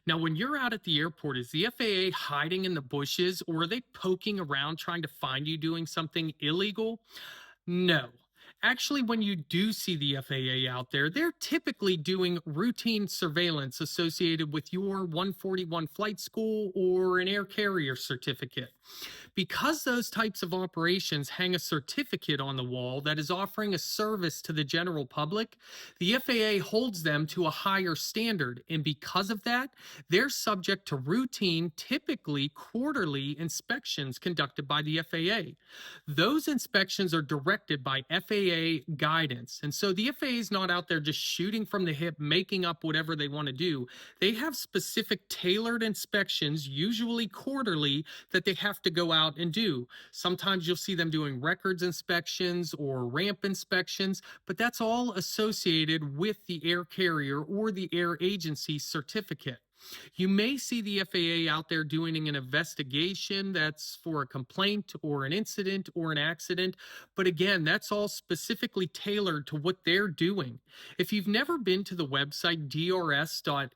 Now, when you're out at the airport, is the FAA hiding in the bushes or are they poking around trying to find you doing something illegal? No. Actually, when you do see the FAA out there, they're typically doing routine surveillance associated with your 141 flight school or an air carrier certificate. Because those types of operations hang a certificate on the wall that is offering a service to the general public, the FAA holds them to a higher standard. And because of that, they're subject to routine, typically quarterly inspections conducted by the FAA. Those inspections are directed by FAA guidance. And so the FAA is not out there just shooting from the hip, making up whatever they want to do. They have specific tailored inspections, usually quarterly, that they have to go out and do. Sometimes you'll see them doing records inspections or ramp inspections, but that's all associated with the air carrier or the air agency certificate. You may see the FAA out there doing an investigation that's for a complaint or an incident or an accident, but again, that's all specifically tailored to what they're doing. If you've never been to the website drs.faa.gov,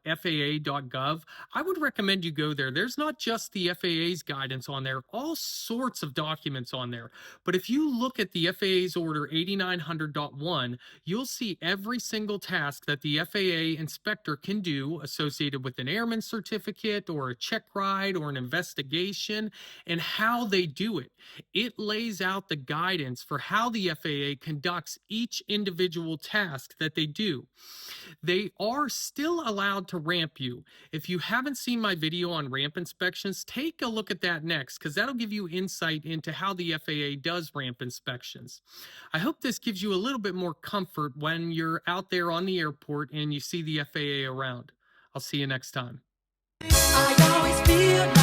I would recommend you go there. There's not just the FAA's guidance on there, all sorts of documents on there. But if you look at the FAA's Order 8900.1, you'll see every single task that the FAA inspector can do associated with an airman certificate or a check ride or an investigation and how they do it. It lays out the guidance for how the FAA conducts each individual task that they do. They are still allowed to ramp you. If you haven't seen my video on ramp inspections, take a look at that next because that'll give you insight into how the FAA does ramp inspections. I hope this gives you a little bit more comfort when you're out there on the airport and you see the FAA around. I'll see you next time. I always feel